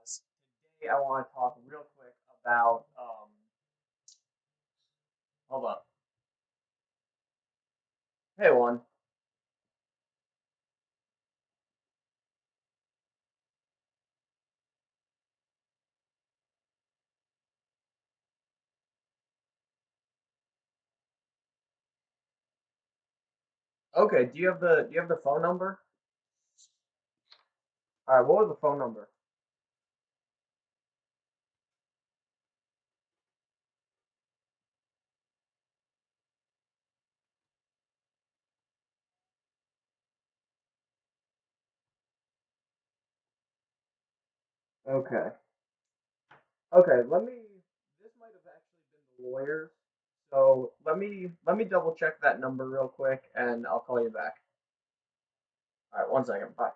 guys. Today I want to talk real quick about hold up. Hey one. Okay, do you have the phone number? All right, what was the phone number? Okay. Okay, this might have actually been the lawyers. So let me double check that number real quick and I'll call you back. All right, 1 second. Bye.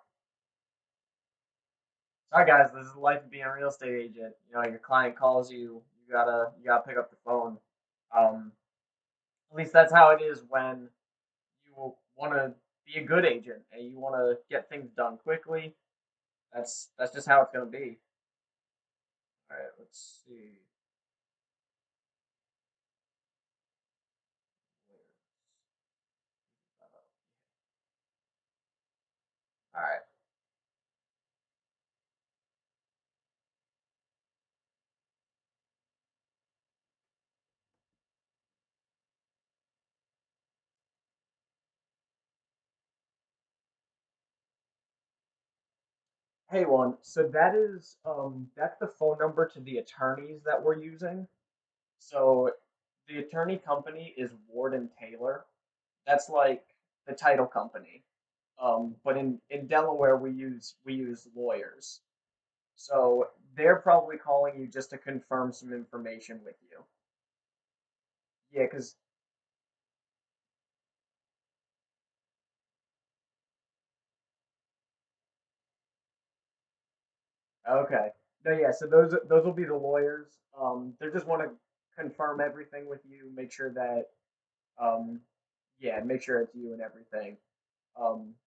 All right, guys, this is the life of being a real estate agent. Your client calls you, you gotta pick up the phone. Um, at least that's how it is when you want to be a good agent and you want to get things done quickly. That's just how it's gonna be. All right, let's see. All right. Hey, one. So that's the phone number to the attorneys that we're using. So the attorney company is Ward and Taylor. That's like the title company. But in Delaware we use lawyers. So they're probably calling you just to confirm some information with you. Yeah, cause okay. No, yeah. So those will be the lawyers. They just want to confirm everything with you, make sure that um, yeah, make sure it's you and everything.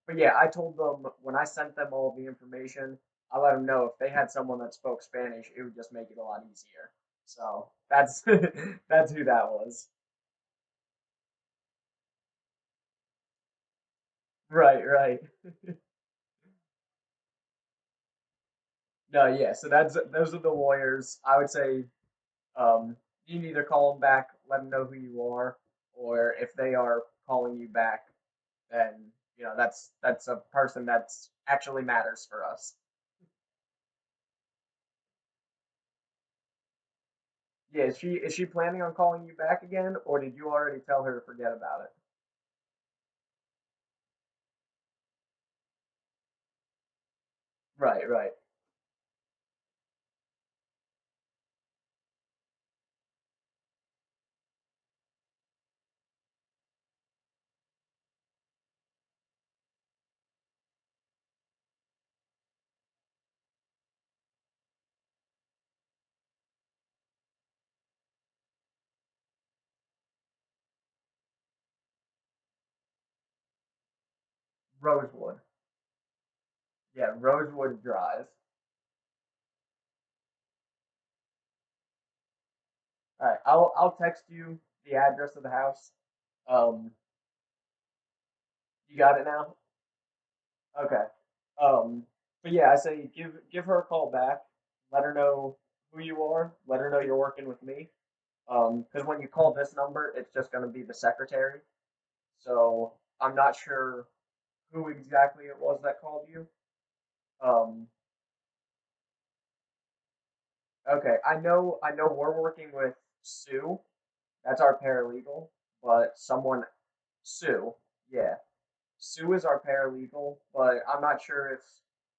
But yeah, I told them when I sent them all the information, I let them know if they had someone that spoke Spanish, it would just make it a lot easier. So that's that's who that was. Right, right. No, yeah. So those are the lawyers. I would say you can either call them back, let them know who you are, or if they are calling you back, then that's a person that's actually matters for us. Yeah, is she planning on calling you back again, or did you already tell her to forget about it? Right, right. Rosewood. Yeah, Rosewood Drive. All right, I'll text you the address of the house. Um, you got it now? Okay. But yeah, I say give her a call back. Let her know who you are. Let her know you're working with me. Because when you call this number, it's just going to be the secretary. So I'm not sure who exactly it was that called you. Um, okay, I know we're working with Sue. That's our paralegal, but someone Sue, yeah, Sue is our paralegal, but I'm not sure if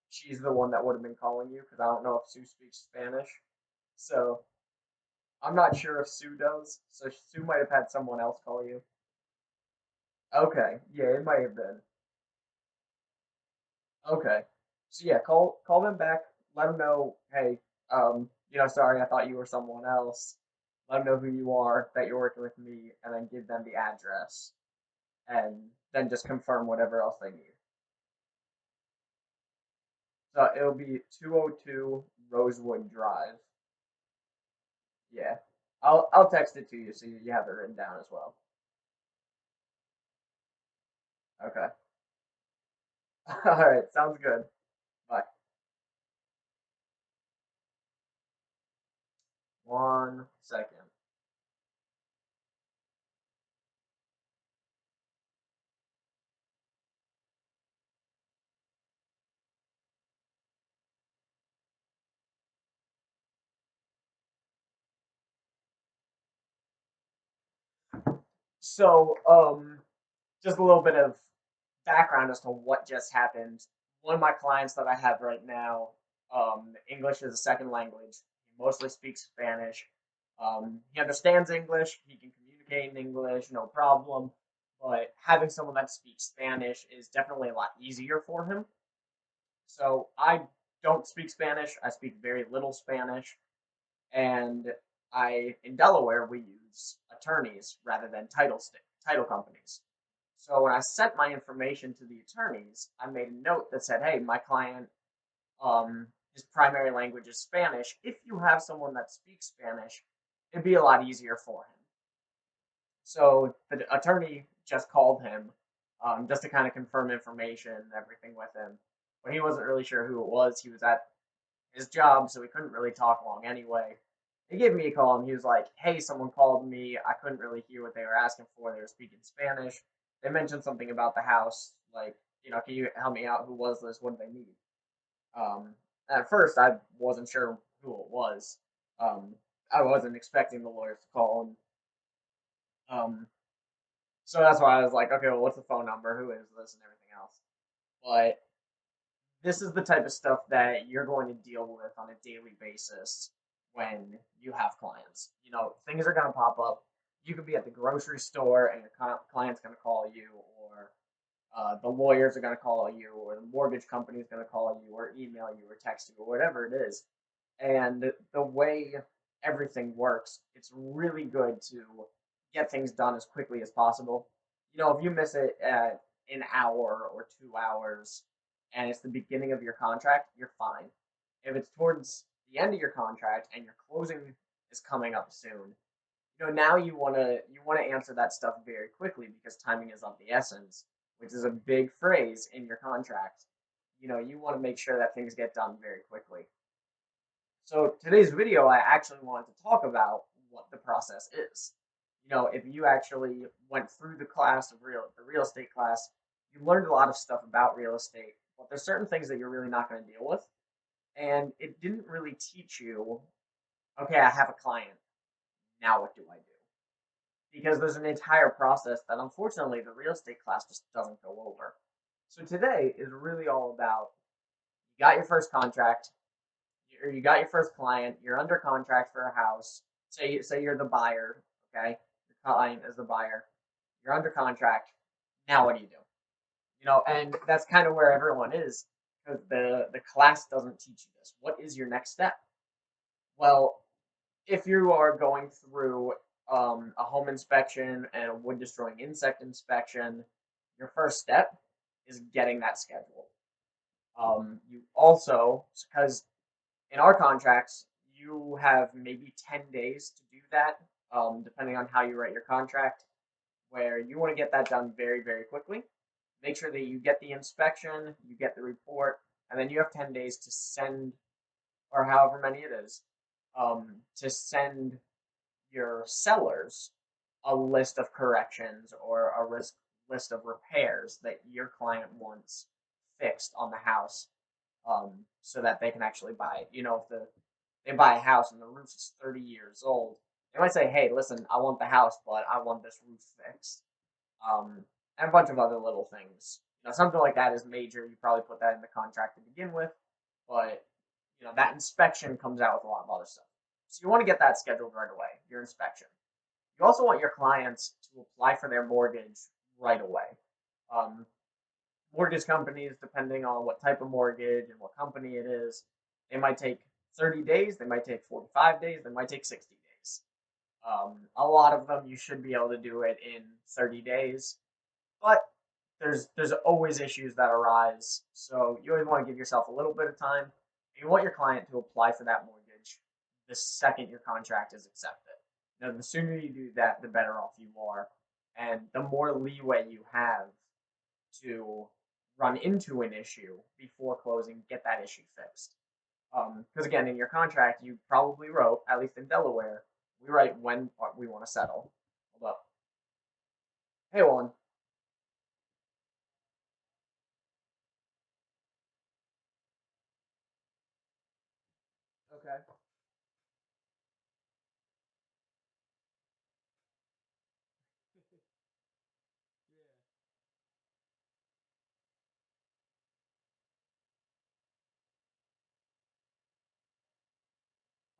she's the one that would have been calling you because I don't know if Sue speaks Spanish. So I'm not sure if Sue does. So Sue might have had someone else call you. Okay, yeah, it might have been. Okay. So yeah, call them back. Let them know, hey, sorry, I thought you were someone else. Let them know who you are, that you're working with me, and then give them the address, and then just confirm whatever else they need. So it'll be 202 Rosewood Drive. Yeah. I'll text it to you so you have it written down as well. Okay. All right. Sounds good. Bye. 1 second. So, just a little bit of background as to what just happened. One of my clients that I have right now, English is a second language. He mostly speaks Spanish. He understands English. He can communicate in English, no problem. But having someone that speaks Spanish is definitely a lot easier for him. So I don't speak Spanish. I speak very little Spanish, and in Delaware we use attorneys rather than title companies. So when I sent my information to the attorneys, I made a note that said, "Hey, my client, his primary language is Spanish. If you have someone that speaks Spanish, it'd be a lot easier for him." So the attorney just called him, just to kind of confirm information and everything with him, but he wasn't really sure who it was. He was at his job, so we couldn't really talk long anyway. He gave me a call and he was like, "Hey, someone called me. I couldn't really hear what they were asking for. They were speaking Spanish. They mentioned something about the house. Like, can you help me out? Who was this? What do they need?" Um, at first, I wasn't sure who it was. Um, I wasn't expecting the lawyers to call, and so that's why I was like, "Okay, well, what's the phone number? Who is this?" and everything else. But this is the type of stuff that you're going to deal with on a daily basis when you have clients. Things are going to pop up. You could be at the grocery store and your client's going to call you, or the lawyers are going to call you, or the mortgage company is going to call you, or email you, or text you, or whatever it is. And the way everything works, it's really good to get things done as quickly as possible. If you miss it at an hour or 2 hours and it's the beginning of your contract, you're fine. If it's towards the end of your contract and your closing is coming up soon, now you want to answer that stuff very quickly because timing is of the essence, which is a big phrase in your contract. You want to make sure that things get done very quickly. So today's video, I actually wanted to talk about what the process is. If you actually went through the real estate class, you learned a lot of stuff about real estate, but there's certain things that you're really not going to deal with. And it didn't really teach you, okay, I have a client. Now what do I do? Because there's an entire process that unfortunately the real estate class just doesn't go over. So today is really all about, you got your first contract, or you got your first client, you're under contract for a house. Say you're the buyer, okay? Your client is the buyer. You're under contract. Now what do you do? And that's kind of where everyone is, because the class doesn't teach you this. What is your next step? Well, if you are going through a home inspection and a wood destroying insect inspection, your first step is getting that scheduled. You also, because in our contracts, you have maybe 10 days to do that, depending on how you write your contract, where you want to get that done very, very quickly. Make sure that you get the inspection, you get the report, and then you have 10 days to send, or however many it is, to send your sellers a list of corrections or a list of repairs that your client wants fixed on the house, so that they can actually buy it. If they buy a house and the roof is 30 years old, they might say, "Hey, listen, I want the house, but I want this roof fixed." And a bunch of other little things. Something like that is major. You probably put that in the contract to begin with, but that inspection comes out with a lot of other stuff. So you want to get that scheduled right away, your inspection. You also want your clients to apply for their mortgage right away. Um, Mortgage companies, depending on what type of mortgage and what company it is, they might take 30 days, they might take 45 days, they might take 60 days. A lot of them, you should be able to do it in 30 days, but there's always issues that arise. So you always want to give yourself a little bit of time. You want your client to apply for that mortgage the second your contract is accepted. Now, the sooner you do that, the better off you are, and the more leeway you have to run into an issue before closing, get that issue fixed. Because again, in your contract, you probably wrote, at least in Delaware, we write when we want to settle. Hold up. Hey, Juan. Okay.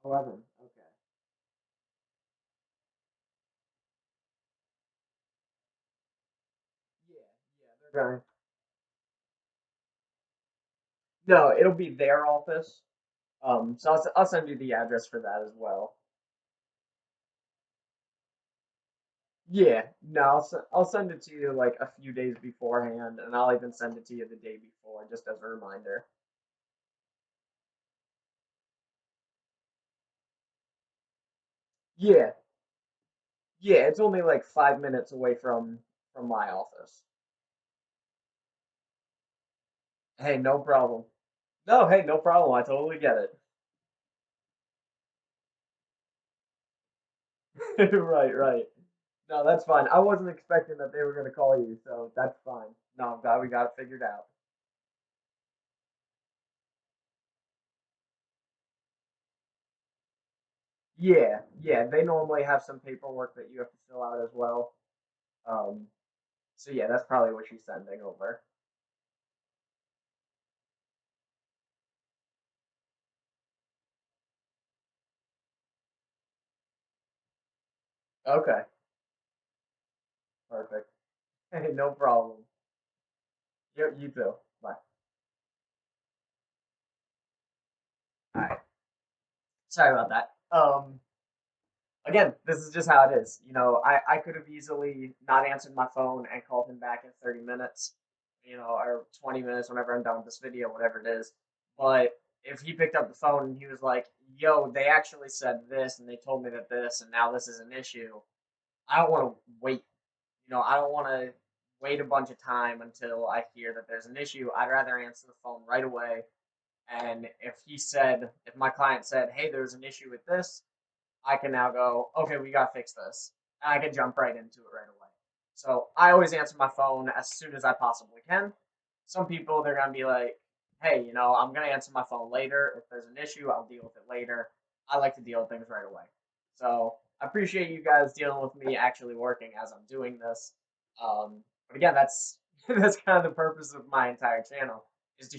11. Okay. Yeah, yeah, they're going. No, it'll be their office. So I'll send you the address for that as well. Yeah, no, I'll send it to you like a few days beforehand, and I'll even send it to you the day before, just as a reminder. Yeah, yeah, it's only like 5 minutes away from my office. Hey, no problem. No, hey, no problem. I totally get it. Right, right. No, that's fine. I wasn't expecting that they were gonna call you, so that's fine. No, I'm glad we got it figured out. Yeah, yeah, they normally have some paperwork that you have to fill out as well. Um, so yeah, that's probably what she's sending over. Okay, perfect. Hey, no problem. Yep, you too. Bye. All right. Sorry about that. Again, this is just how it is. I could have easily not answered my phone and called him back in 30 minutes, or 20 minutes whenever I'm done with this video, whatever it is. But if he picked up the phone and he was like, yo, they actually said this and they told me that this and now this is an issue, I don't want to wait. I don't want to wait a bunch of time until I hear that there's an issue. I'd rather answer the phone right away. And if my client said, hey, there's an issue with this, I can now go, okay, we got to fix this. And I can jump right into it right away. So I always answer my phone as soon as I possibly can. Some people, they're going to be like, hey, I'm going to answer my phone later. If there's an issue, I'll deal with it later. I like to deal with things right away. So I appreciate you guys dealing with me actually working as I'm doing this. But again, that's that's kind of the purpose of my entire channel is to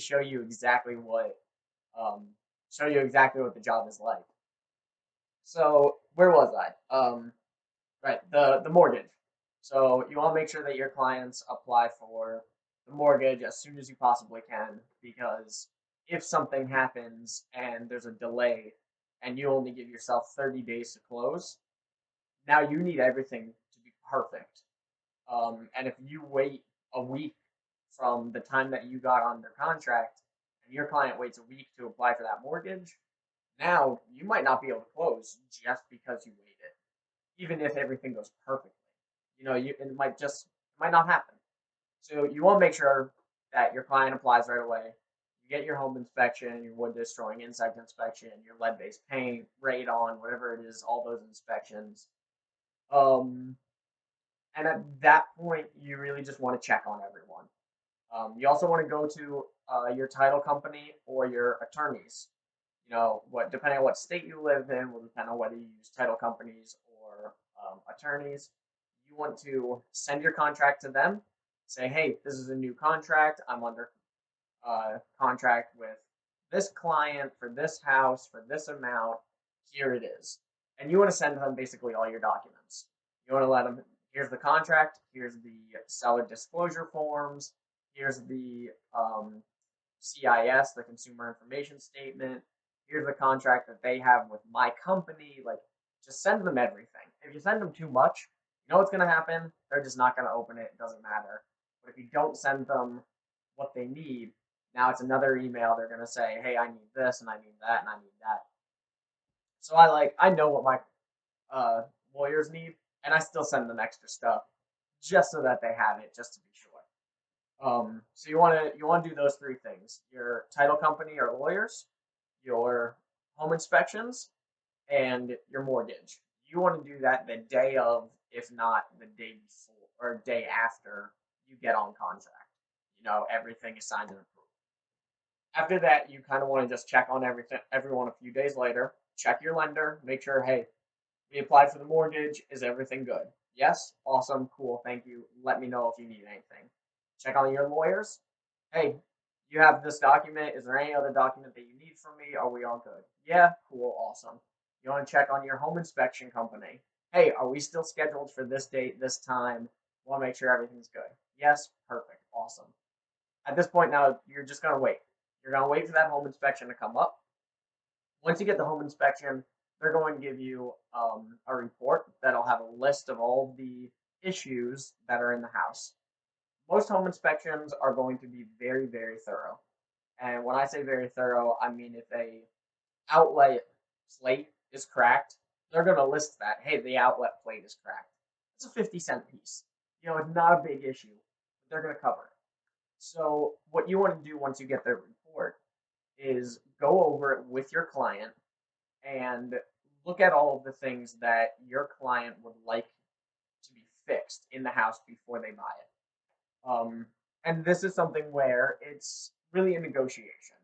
um, show you exactly what the job is like. So where was I? Right, the mortgage. So you want to make sure that your clients apply for the mortgage as soon as you possibly can, because if something happens and there's a delay and you only give yourself 30 days to close, now you need everything to be perfect. And if you wait a week from the time that you got under contract and your client waits a week to apply for that mortgage, now you might not be able to close just because you waited, even if everything goes perfectly. It might not happen. So you want to make sure that your client applies right away. You get your home inspection, your wood destroying insect inspection, your lead based paint, radon, whatever it is, all those inspections. Um, and at that point, you really just want to check on everyone. You also want to go to your title company or your attorneys. What depending on what state you live in will depend on whether you use title companies or attorneys. You want to send your contract to them. Say, hey, this is a new contract. I'm under contract with this client for this house for this amount. Here it is. And you want to send them basically all your documents. You want to let them, here's the contract, here's the seller disclosure forms, here's the CIS, the consumer information statement, here's the contract that they have with my company. Like, just send them everything. If you send them too much, you know what's going to happen? They're just not going to open it. It doesn't matter. But if you don't send them what they need, now it's another email. They're going to say, hey, I need this and I need that and I need that. So I know what my uh, lawyers need, and I still send them extra stuff just so that they have it, just to be sure. So you want to do those three things: your title company or lawyers, your home inspections, and your mortgage. You want to do that the day of, if not the day before or day after you get on contract. Everything is signed and approved. After that, you kind of want to just check on everyone a few days later. Check your lender, make sure, hey, we applied for the mortgage. Is everything good? Yes. Awesome. Cool. Thank you. Let me know if you need anything. Check on your lawyers. Hey, you have this document. Is there any other document that you need from me? Are we all good? Yeah. Cool. Awesome. You want to check on your home inspection company. Hey, are we still scheduled for this date, this time? Want to make sure everything's good. Yes. Perfect. Awesome. At this point now, you're just going to wait. You're going to wait for that home inspection to come up. Once you get the home inspection, they're going to give you a report that'll have a list of all the issues that are in the house. Most home inspections are going to be very, very thorough. And when I say very thorough, I mean if a outlet plate is cracked, they're going to list that. Hey, the outlet plate is cracked. It's a 50-cent piece. It's not a big issue. But they're going to cover it. So what you want to do once you get the report is go over it with your client and look at all of the things that your client would like to be fixed in the house before they buy it. And this is something where it's really a negotiation.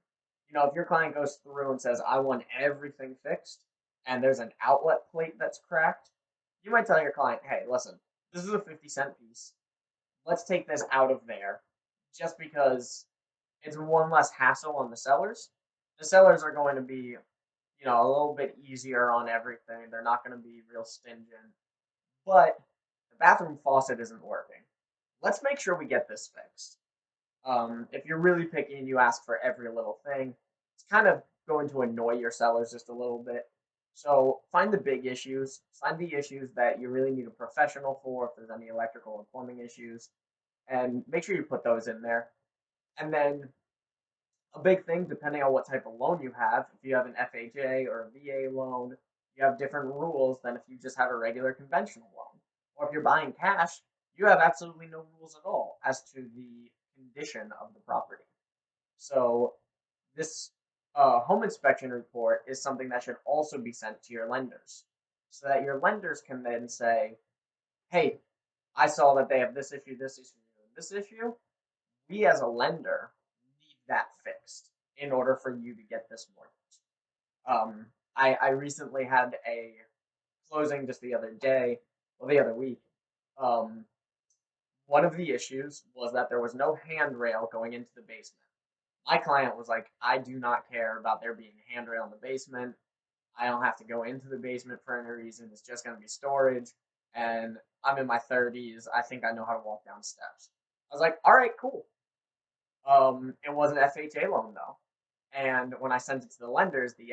If your client goes through and says, I want everything fixed, and there's an outlet plate that's cracked, you might tell your client, hey, listen, this is a 50-cent piece. Let's take this out of there just because it's one less hassle on the sellers. The sellers are going to be a little bit easier on everything. They're not going to be real stingent. But the bathroom faucet isn't working. Let's make sure we get this fixed. If you're really picky and you ask for every little thing, it's kind of going to annoy your sellers just a little bit. So find the big issues. Find the issues that you really need a professional for, if there's any electrical or plumbing issues, and make sure you put those in there. And then a big thing, depending on what type of loan you have. If you have an FHA or a VA loan, you have different rules than if you just have a regular conventional loan. Or if you're buying cash, you have absolutely no rules at all as to the condition of the property. So this home inspection report is something that should also be sent to your lenders, so that your lenders can then say, hey, I saw that they have this issue, and this issue. We as a lender need that fixed in order for you to get this mortgage. I recently had a closing just the other day, well, the other week. Um, One of the issues was that there was no handrail going into the basement. My client was like, I do not care about there being a handrail in the basement. I don't have to go into the basement for any reason. It's just going to be storage. And I'm in my 30s. I think I know how to walk down steps. I was like, all right, cool. It was an FHA loan though. And when I sent it to the lenders, the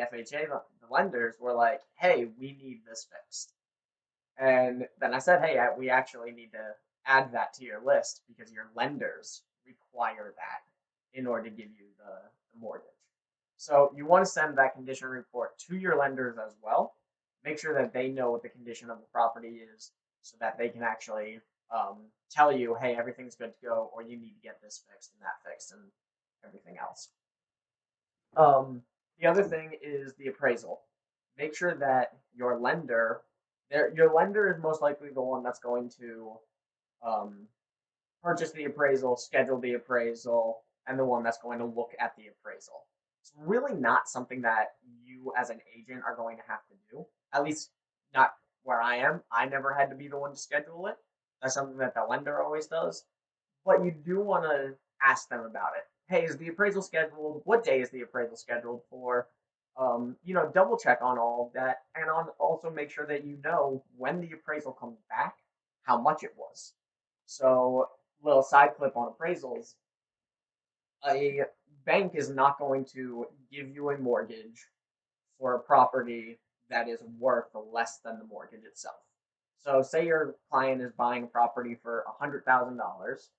lenders were like, hey, we need this fixed. And then I said, hey, we actually need to add that to your list because your lenders require that in order to give you the mortgage. So you want to send that condition report to your lenders as well. Make sure that they know what the condition of the property is so that they can actually tell you, hey, everything's good to go, or you need to get this fixed and that fixed and everything else. Um, the other thing is the appraisal. Make sure that your lender is most likely the one that's going to um, purchase the appraisal, schedule the appraisal, and the one that's going to look at the appraisal. It's really not something that you as an agent are going to have to do. At least not where I am. I never had to be the one to schedule it. That's something that the lender always does. But you do want to ask them about it. Hey, is the appraisal scheduled? What day is the appraisal scheduled for? Double check on all of that, and also make sure that you know when the appraisal comes back, how much it was. So, little side clip on appraisals: a bank is not going to give you a mortgage for a property that is worth less than the mortgage itself. So, say your client is buying a property for $100,000,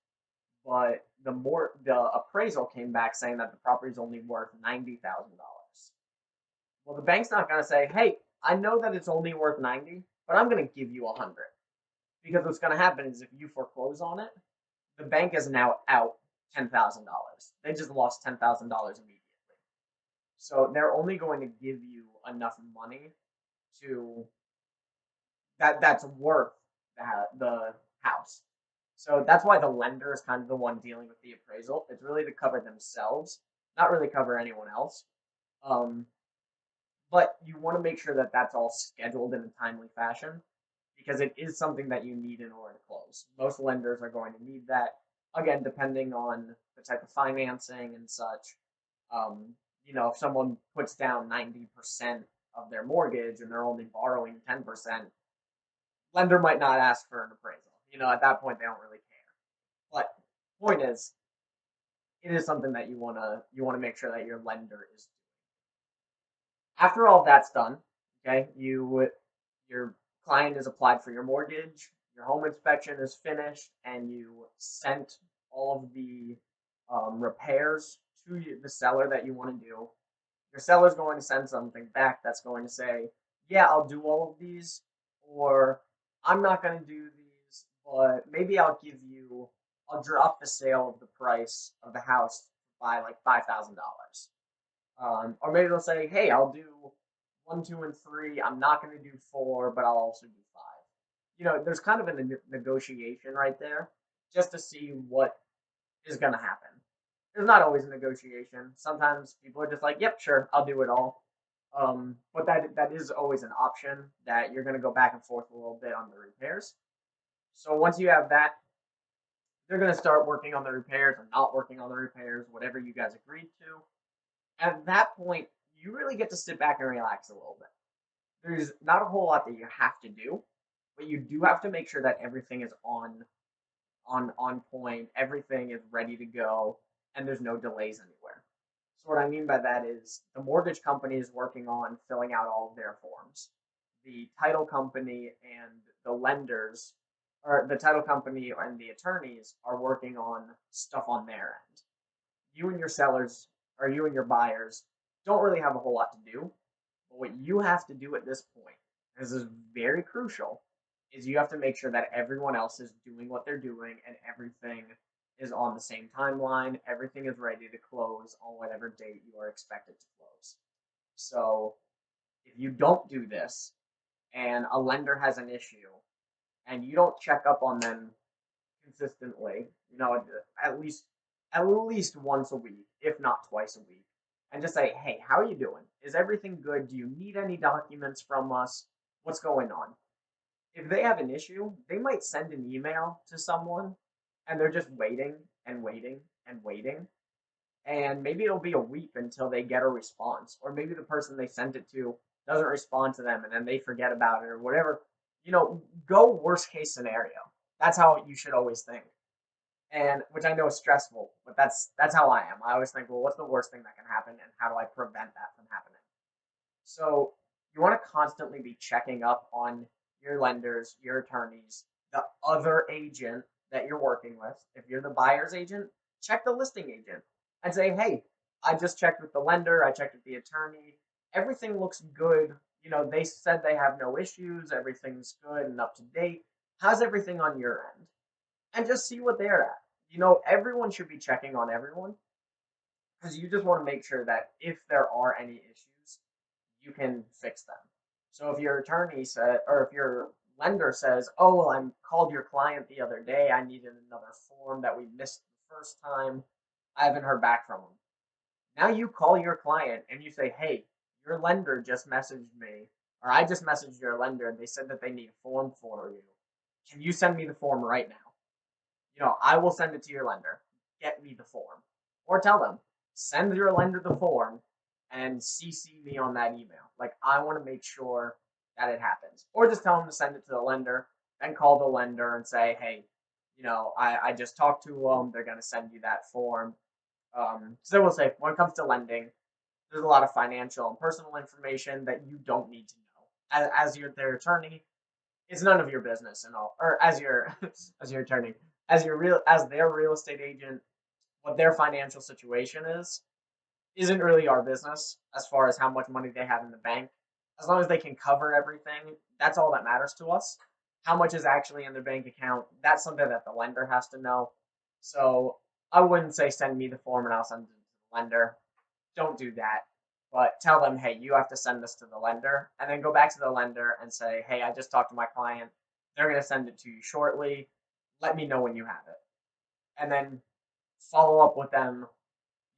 but the appraisal came back saying that the property is only worth $90,000. Well, the bank's not going to say, "Hey, I know that it's only worth 90, but I'm going to give you 100." Because what's going to happen is if you foreclose on it, the bank is now out $10,000. They just lost $10,000 immediately. So they're only going to give you enough money to that's worth the house. So that's why the lender is kind of the one dealing with the appraisal. It's really to cover themselves, not really cover anyone else. Um, but you want to make sure that that's all scheduled in a timely fashion because it is something that you need in order to close. Most lenders are going to need that. Again, depending on the type of financing and such. Um, if someone puts down 90% of their mortgage and they're only borrowing 10%, lender might not ask for an appraisal. At that point they don't really care. But point is, it is something that you wanna make sure that your lender is. After all that's done, okay, your client has applied for your mortgage, your home inspection is finished, and you sent all of the repairs to the seller that you want to do. Your seller's going to send something back that's going to say, "Yeah, I'll do all of these," or "I'm not going to do these, but maybe I'll drop the sale of the price of the house by like $5,000." Or maybe they'll say, "Hey, I'll do one, two, and three. I'm not going to do four, but I'll also do five." There's kind of a negotiation right there just to see what is going to happen. There's not always a negotiation. Sometimes people are just like, "Yep, sure, I'll do it all." But that is always an option that you're going to go back and forth a little bit on the repairs. So once you have that, they're going to start working on the repairs or not working on the repairs, whatever you guys agreed to. At that point, you really get to sit back and relax a little bit. There's not a whole lot that you have to do, but you do have to make sure that everything is on point, everything is ready to go, and there's no delays anywhere. So what I mean by that is the mortgage company is working on filling out all of their forms. The title company and the lenders, or the title company and the attorneys are working on stuff on their end. You and your sellers, or you and your buyers, don't really have a whole lot to do. But what you have to do at this point, this is very crucial, is you have to make sure that everyone else is doing what they're doing and everything is on the same timeline. Everything is ready to close on whatever date you are expected to close. So if you don't do this and a lender has an issue and you don't check up on them consistently, at least once a week, if not twice a week, and just say, "Hey, how are you doing? Is everything good? Do you need any documents from us? What's going on?" If they have an issue, they might send an email to someone and they're just waiting and waiting and waiting. And maybe it'll be a week until they get a response. Or maybe the person they sent it to doesn't respond to them and then they forget about it or whatever. Go worst case scenario. That's how you should always think. And which I know is stressful, but that's how I am. I always think, well, what's the worst thing that can happen and how do I prevent that from happening? So you want to constantly be checking up on your lenders, your attorneys, the other agent that you're working with. If you're the buyer's agent, check the listing agent and say, "Hey, I just checked with the lender, I checked with the attorney. Everything looks good. They said they have no issues, everything's good and up to date. How's everything on your end?" And just see what they're at. Everyone should be checking on everyone because you just want to make sure that if there are any issues, you can fix them. So if your attorney said, or if your lender says, "Oh, well, I called your client the other day. I needed another form that we missed the first time. I haven't heard back from them." Now you call your client and you say, "Hey, your lender just messaged me, or I just messaged your lender and they said that they need a form for you. Can you send me the form right now? I will send it to your lender. Get me the form." Or tell them, "Send your lender the form and CC me on that email." Like, I want to make sure that it happens. Or just tell them to send it to the lender and call the lender and say, "Hey, I just talked to them. They're going to send you that form." So we'll say, when it comes to lending, there's a lot of financial and personal information that you don't need to know. As their attorney, it's none of your business and all, or as your as your attorney, as their real estate agent, what their financial situation is isn't really our business as far as how much money they have in the bank. As long as they can cover everything, that's all that matters to us. How much is actually in their bank account, that's something that the lender has to know. So I wouldn't say send me the form and I'll send it to the lender. Don't do that. But tell them, hey, you have to send this to the lender. And then go back to the lender and say, hey, I just talked to my client. They're going to send it to you shortly. Let me know when you have it. And then follow up with them,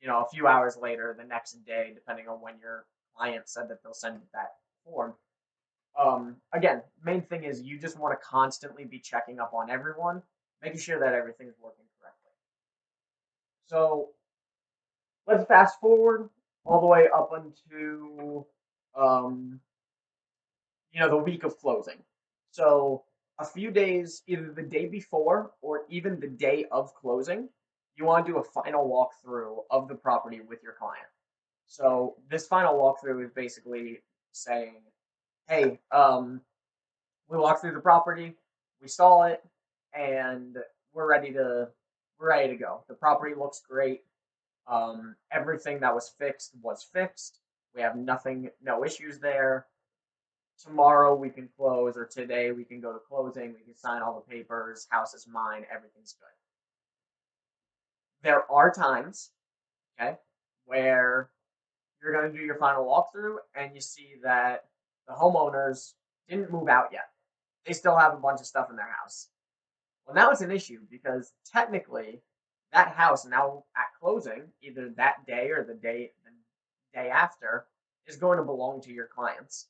a few hours later, the next day, depending on when your client said that they'll send that form. Again, main thing is you just want to constantly be checking up on everyone, making sure that everything's working correctly. So let's fast forward all the way up into um, the week of closing. So a few days, either the day before or even the day of closing, you want to do a final walkthrough of the property with your client. So this final walkthrough is basically saying, hey, we walked through the property, we saw it, and we're ready to go. The property looks great. Everything that was fixed was fixed. We have nothing, no issues there. Tomorrow we can close, or today we can go to closing. We can sign all the papers. House is mine. Everything's good. There are times, okay, where you're going to do your final walkthrough and you see that the homeowners didn't move out yet. They still have a bunch of stuff in their house. Well, now it's an issue because technically that house now at closing, either that day or the day after, is going to belong to your clients.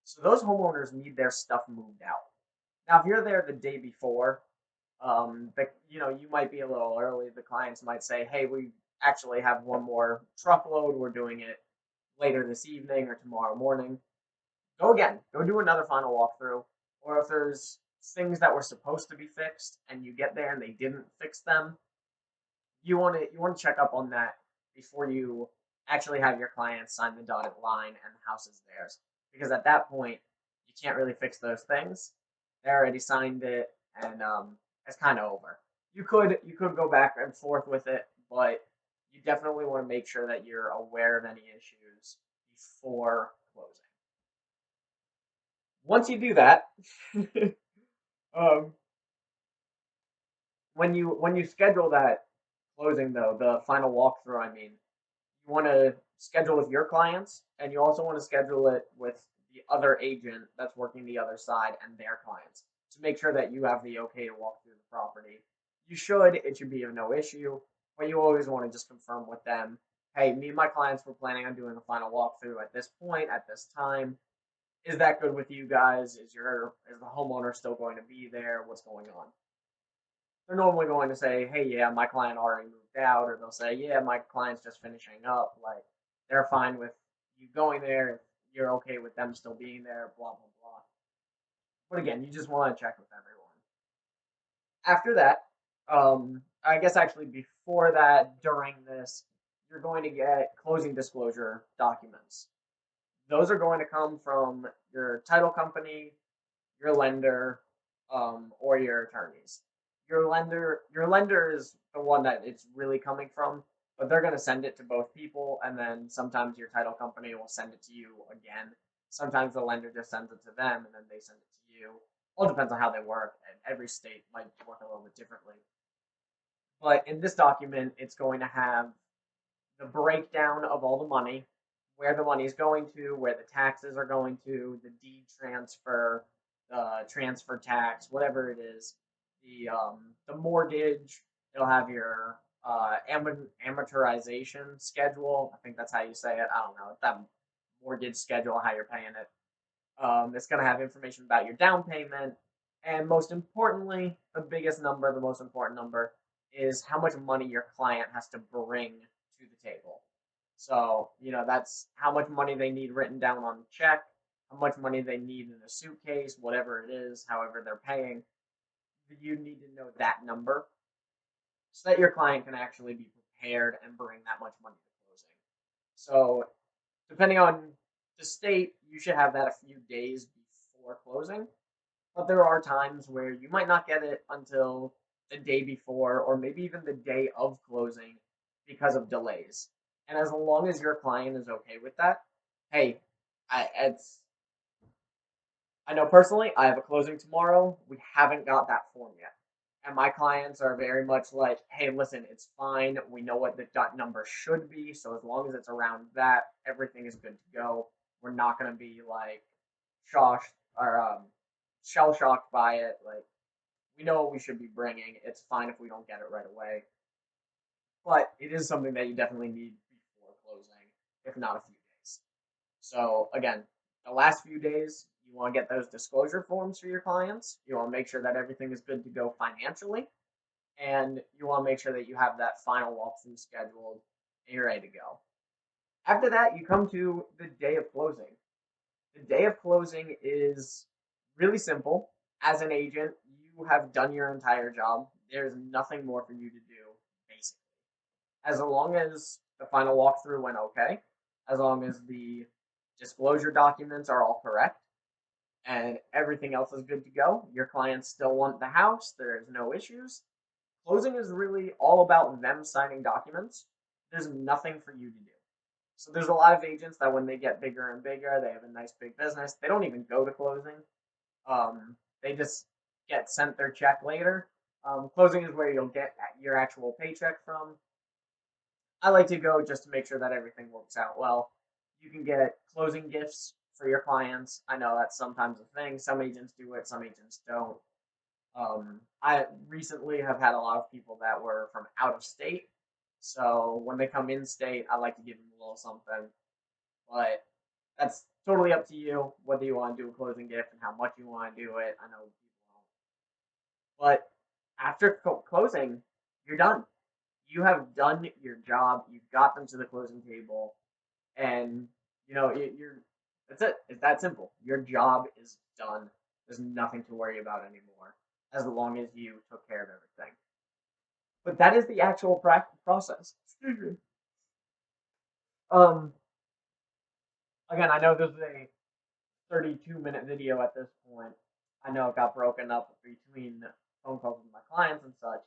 So those homeowners need their stuff moved out. Now, if you're there the day before, you might be a little early. The clients might say, "Hey, we actually have one more truckload. We're doing it later this evening or tomorrow morning." Go again. Go do another final walkthrough. Or if there's things that were supposed to be fixed and you get there and they didn't fix them, you want to check up on that before you actually have your clients sign the dotted line and the house is theirs. Because at that point, you can't really fix those things. They already signed it, and it's kind of over. You could go back and forth with it, but you definitely want to make sure that you're aware of any issues before closing. Once you do that, um, when you schedule that closing though, the final walkthrough, I mean, you want to schedule with your clients, and you also want to schedule it with the other agent that's working the other side and their clients to make sure that you have the okay to walk through the property. It should be of no issue, but you always want to just confirm with them, hey, me and my clients were planning on doing a final walkthrough at this point, at this time. Is that good with you guys? Is the homeowner still going to be there? What's going on? They're normally going to say, hey, yeah, my client already moved out, or they'll say, yeah, my client's just finishing up. Like, they're fine with you going there if you're okay with them still being there, blah, blah, blah. But again, you just want to check with everyone. After that, I guess actually before that, during this, you're going to get closing disclosure documents. Those are going to come from your title company, your lender, or your attorneys. Your lender is the one that it's really coming from, but they're going to send it to both people, and then sometimes your title company will send it to you again. Sometimes the lender just sends it to them, and then they send it to you. All depends on how they work, and every state might work a little bit differently. But in this document, it's going to have the breakdown of all the money, where the money is going to, where the taxes are going to, the deed transfer, the transfer tax, whatever it is, the mortgage. It'll have your amortization schedule. I think that's how you say it. I don't know. That mortgage schedule, how you're paying it. It's going to have information about your down payment, and most importantly, the most important number is how much money your client has to bring to the table. So, that's how much money they need written down on the check, how much money they need in a suitcase, whatever it is, however they're paying. You need to know that number so that your client can actually be prepared and bring that much money to closing. So, depending on the state, you should have that a few days before closing. But there are times where you might not get it until the day before or maybe even the day of closing because of delays. And as long as your client is okay with that, hey, I know personally, I have a closing tomorrow. We haven't got that form yet. And my clients are very much like, hey, listen, it's fine. We know what the dot number should be. So as long as it's around that, everything is good to go. We're not going to be like shocked or shell shocked by it. Like, we know what we should be bringing. It's fine if we don't get it right away. But it is something that you definitely need before closing, if not a few days. So again, the last few days, you want to get those disclosure forms for your clients. You want to make sure that everything is good to go financially, and you want to make sure that you have that final walkthrough scheduled and you're ready to go. After that, you come to the day of closing. The day of closing is really simple. As an agent, you have done your entire job. There's nothing more for you to do, basically. As long as the final walkthrough went okay, as long as the disclosure documents are all correct, and everything else is good to go, your clients still want the house, there's no issues. Closing is really all about them signing documents. There's nothing for you to do. So there's a lot of agents that when they get bigger and bigger, they have a nice big business, they don't even go to closing. They just get sent their check later. Closing is where you'll get your actual paycheck from. I like to go just to make sure that everything works out well. You can get closing gifts for your clients. I know that's sometimes a thing. Some agents do it, some agents don't. I recently have had a lot of people that were from out of state. So when they come in state, I like to give them a little something. But that's totally up to you whether you want to do a closing gift and how much you want to do it. I know people don't. But after closing, you're done. You have done your job. You've got them to the closing table, and you're. That's it. It's that simple. Your job is done. There's nothing to worry about anymore, as long as you took care of everything. But that is the actual process. Excuse me. Um. Again, I know this is a 32-minute video at this point. I know it got broken up between phone calls with my clients and such,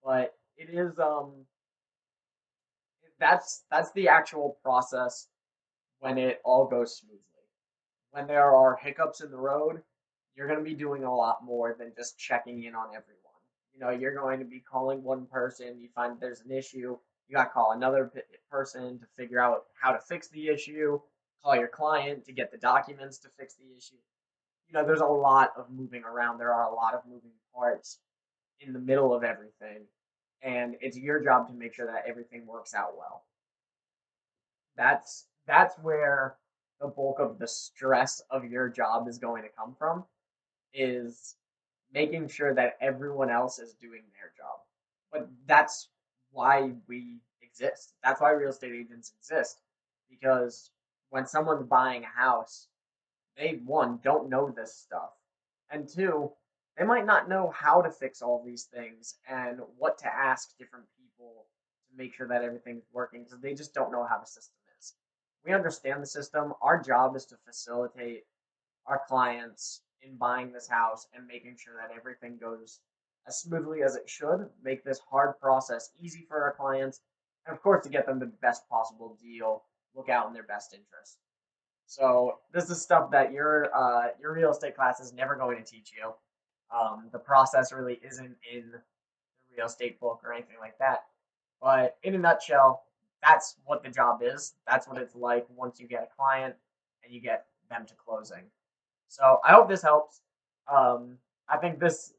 but it is that's the actual process when it all goes smoothly. When there are hiccups in the road, you're going to be doing a lot more than just checking in on everyone. You're going to be calling one person, you find there's an issue, you got to call another person to figure out how to fix the issue, call your client to get the documents to fix the issue. There's a lot of moving around. There are a lot of moving parts in the middle of everything, and it's your job to make sure that everything works out well. That's where the bulk of the stress of your job is going to come from, is making sure that everyone else is doing their job. But that's why we exist. That's why real estate agents exist, because when someone's buying a house, they, one, don't know this stuff, and two, they might not know how to fix all these things and what to ask different people to make sure that everything's working, because they just don't know how the system is. We understand the system. Our job is to facilitate our clients in buying this house and making sure that everything goes as smoothly as it should, make this hard process easy for our clients, and of course to get them the best possible deal, look out in their best interest. So this is stuff that your real estate class is never going to teach you. The process really isn't in the real estate book or anything like that. But in a nutshell, that's what the job is. That's what it's like once you get a client and you get them to closing. So I hope this helps. I think this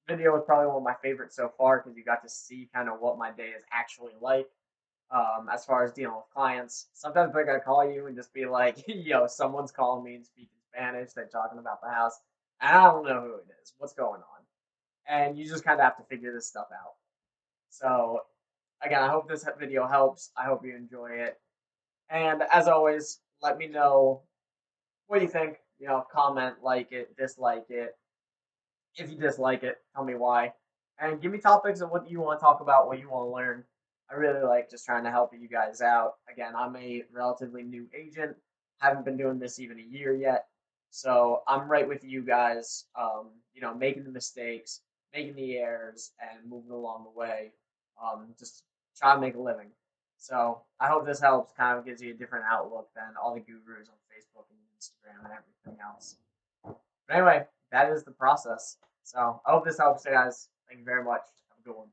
video was probably one of my favorites so far because you got to see kind of what my day is actually like. As far as dealing with clients, sometimes they're gonna call you and just be like, "Yo, someone's calling me and speaking Spanish. They're talking about the house, and I don't know who it is. What's going on?" And you just kind of have to figure this stuff out. So, again, I hope this video helps. I hope you enjoy it. And as always, let me know what you think. Comment, like it, dislike it. If you dislike it, tell me why. And give me topics of what you want to talk about, what you want to learn. I really like just trying to help you guys out. Again, I'm a relatively new agent. Haven't been doing this even a year yet. So I'm right with you guys, making the mistakes, making the airs and moving along the way, just trying to make a living. So I hope this helps, kind of gives you a different outlook than all the gurus on Facebook and Instagram and everything else. But anyway, that is the process. So I hope this helps, you guys. Thank you very much. Have a good one.